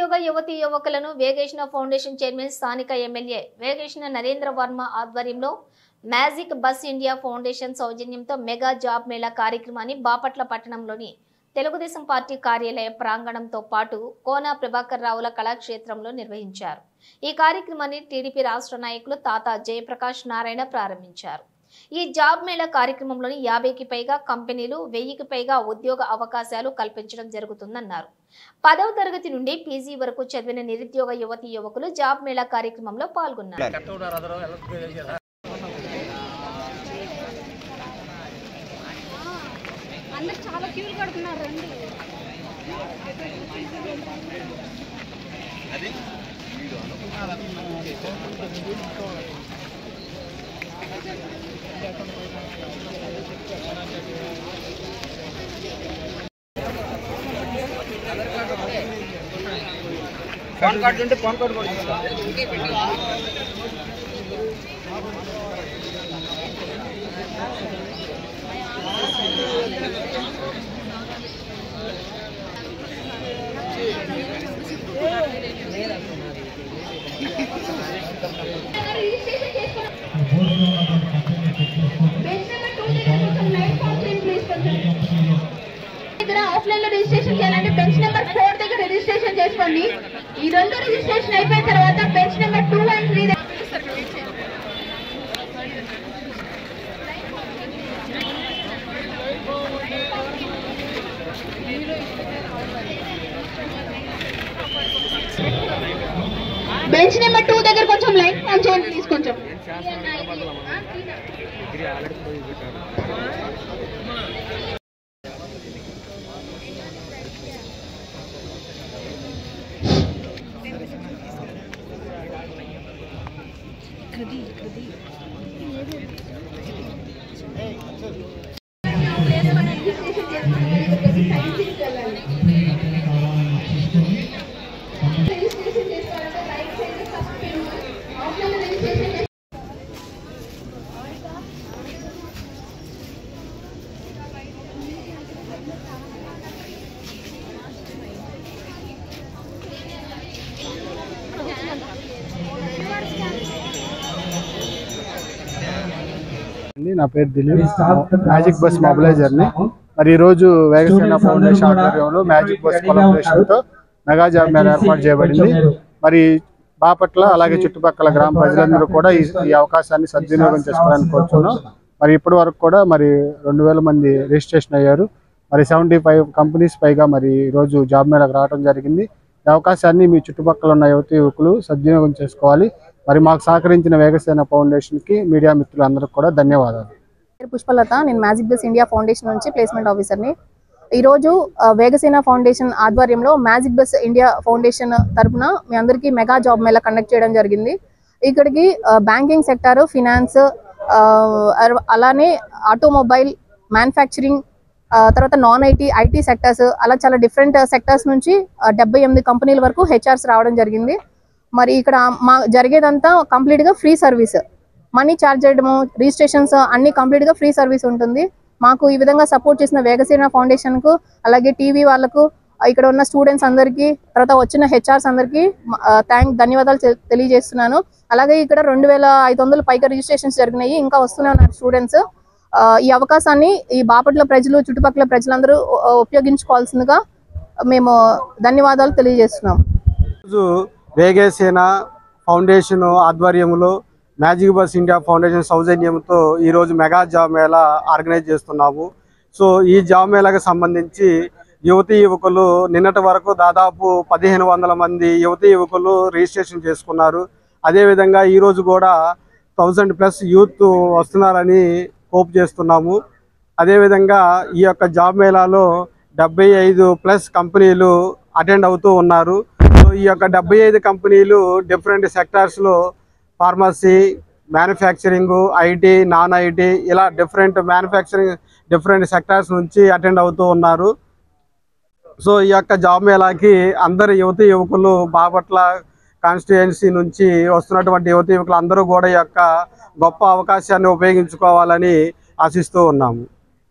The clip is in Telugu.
నిరుద్యోగ యువతీ యువకులను వేగేశ్న ఫౌండేషన్ చైర్మన్ స్థానిక ఎమ్మెల్యే వేగేశ్న నరేంద్ర వర్మ ఆధ్వర్యంలో మ్యాజిక్ బస్ ఇండియా ఫౌండేషన్ సౌజన్యంతో మెగా జాబ్ మేళా కార్యక్రమాన్ని బాపట్ల పట్టణంలోని తెలుగుదేశం పార్టీ కార్యాలయ ప్రాంగణంతో పాటు కోన ప్రభాకర్ రావుల కళాక్షేత్రంలో నిర్వహించారు। ఈ కార్యక్రమాన్ని టీడీపీ రాష్ట్ర నాయకులు తాతా జయప్రకాష్ నారాయణ ప్రారంభించారు। ఈ జాబ్ మేళా కార్యక్రమంలోని 50కి పైగా కంపెనీలు 1000కి పైగా ఉద్యోగ అవకాశాలు కల్పించడం జరుగుతుందన్నారు। 10వ తరగతి నుండి పీజీ వరకు చదివిన నిరుద్యోగ యువతీ యువకులు జాబ్ మేళా కార్యక్రమంలో పాల్గొన్నారు। పాన్ కార్డు ఉంటే పాన్ కార్డు కూడా ఆఫ్లైన్ లో రిజిస్ట్రేషన్ చేయాలంటే బెంచ్ నెంబర్ 4 దగ్గర రిజిస్ట్రేషన్ చేసుకోండి। ఈ రెండు రిజిస్ట్రేషన్ అయిపోయిన తర్వాత bench number 2 and 3 bench number 2 దగ్గర కొంచెం లైన్ ఫామ్ చేయండి ప్లీజ్ కొంచెం। నా పేరు దిలీప్, మ్యాజిక్ బస్ మొబిలైజర్ ని। మరి ఈ రోజు వేగసేన ఫౌండేషన్ ఆధ్వర్యంలో మ్యాజిక్ బస్ కొలాబరేషన్ తో మెగా జాబ్ మేళా ఏర్పాటు చేయబడింది। మరి బాపట్ల అలాగే చుట్టుపక్కల గ్రామ ప్రజలందరూ కూడా ఈ అవకాశాన్ని సద్వినియోగం చేసుకోవాలని కోరుతున్నాం। మరి ఇప్పటి వరకు కూడా మరి 2000 మంది రిజిస్ట్రేషన్ అయ్యారు। మరి 75 కంపెనీస్ పైగా మరి ఈ రోజు జాబ్ మేళాకు రావడం జరిగింది। ఈ అవకాశాన్ని మీ చుట్టుపక్కల ఉన్న యువతి యువకులు సద్వినియోగం చేసుకోవాలి। మరి మాకు సహకరించిన వేగసేన ఫౌండేషన్ కి మీడియా మిత్రులందరికీ కూడా ధన్యవాదాలు। పుష్పలత, నేను మ్యాజిక్ బస్ ఇండియా ఫౌండేషన్ నుంచి ప్లేస్మెంట్ ఆఫీసర్ని। ఈరోజు వేగసేన ఫౌండేషన్ ఆధ్వర్యంలో మ్యాజిక్ బస్ ఇండియా ఫౌండేషన్ తరఫున మీ అందరికీ మెగా జాబ్ మేళా కండక్ట్ చేయడం జరిగింది। ఇక్కడికి బ్యాంకింగ్ సెక్టార్, ఫినాన్స్, అలానే ఆటోమొబైల్, మ్యానుఫ్యాక్చరింగ్, తర్వాత నాన్ ఐటీ సెక్టర్స్, అలా చాలా డిఫరెంట్ సెక్టర్స్ నుంచి 78 కంపెనీల వరకు హెచ్ఆర్స్ రావడం జరిగింది। మరి ఇక్కడ మా జరిగేదంతా కంప్లీట్గా ఫ్రీ సర్వీస్, మనీ ఛార్జ్ చేయడము, రిజిస్ట్రేషన్స్ అన్ని కంప్లీట్గా ఫ్రీ సర్వీస్ ఉంటుంది। మాకు ఈ విధంగా సపోర్ట్ చేసిన వేగసేన ఫౌండేషన్కు, అలాగే టీవీ వాళ్ళకు, ఇక్కడ ఉన్న స్టూడెంట్స్ అందరికీ, తర్వాత వచ్చిన హెచ్ఆర్స్ అందరికీ ధన్యవాదాలు తెలియజేస్తున్నాను। అలాగే ఇక్కడ 2500 పైగా రిజిస్ట్రేషన్స్ జరిగినాయి, ఇంకా వస్తూనే ఉన్నారు స్టూడెంట్స్। ఈ అవకాశాన్ని ఈ బాపట్ల ప్రజలు, చుట్టుపక్కల ప్రజలందరూ ఉపయోగించుకోవాల్సిందిగా మేము ధన్యవాదాలు తెలియజేస్తున్నాం। వేగసేన ఫౌండేషన్ ఆధ్వర్యంలో మ్యాజిక్ బస్ ఇండియా ఫౌండేషన్ సౌజన్యంతో ఈరోజు మెగా జాబ్ మేళా ఆర్గనైజ్ చేస్తున్నాము। సో ఈ జాబ్ మేళాకి సంబంధించి యువతీ యువకులు నిన్నటి వరకు దాదాపు 1500 మంది యువతీ యువకులు రిజిస్ట్రేషన్ చేసుకున్నారు। అదేవిధంగా ఈరోజు కూడా 1000+ యూత్ వస్తున్నారని హోప్ చేస్తున్నాము। అదేవిధంగా ఈ యొక్క జాబ్ మేళాలో 75+ కంపెనీలు అటెండ్ అవుతూ ఉన్నారు। సో ఈ యొక్క 75 కంపెనీలు డిఫరెంట్ సెక్టార్స్లో pharmacy, manufacturing, IT, non IT, ఇలా డిఫరెంట్ సెక్టార్స్ నుంచి అటెండ్ అవుతూ ఉన్నారు। సో ఈ యొక్క జాబ్ మేళాకి అందరు యువతీ యువకులు, బాపట్ల కాన్స్టిట్యుయెన్సీ నుంచి వస్తున్నటువంటి యువతీ యువకులు అందరూ కూడా ఈ యొక్క గొప్ప అవకాశాన్ని ఉపయోగించుకోవాలని ఆశిస్తూ ఉన్నాము।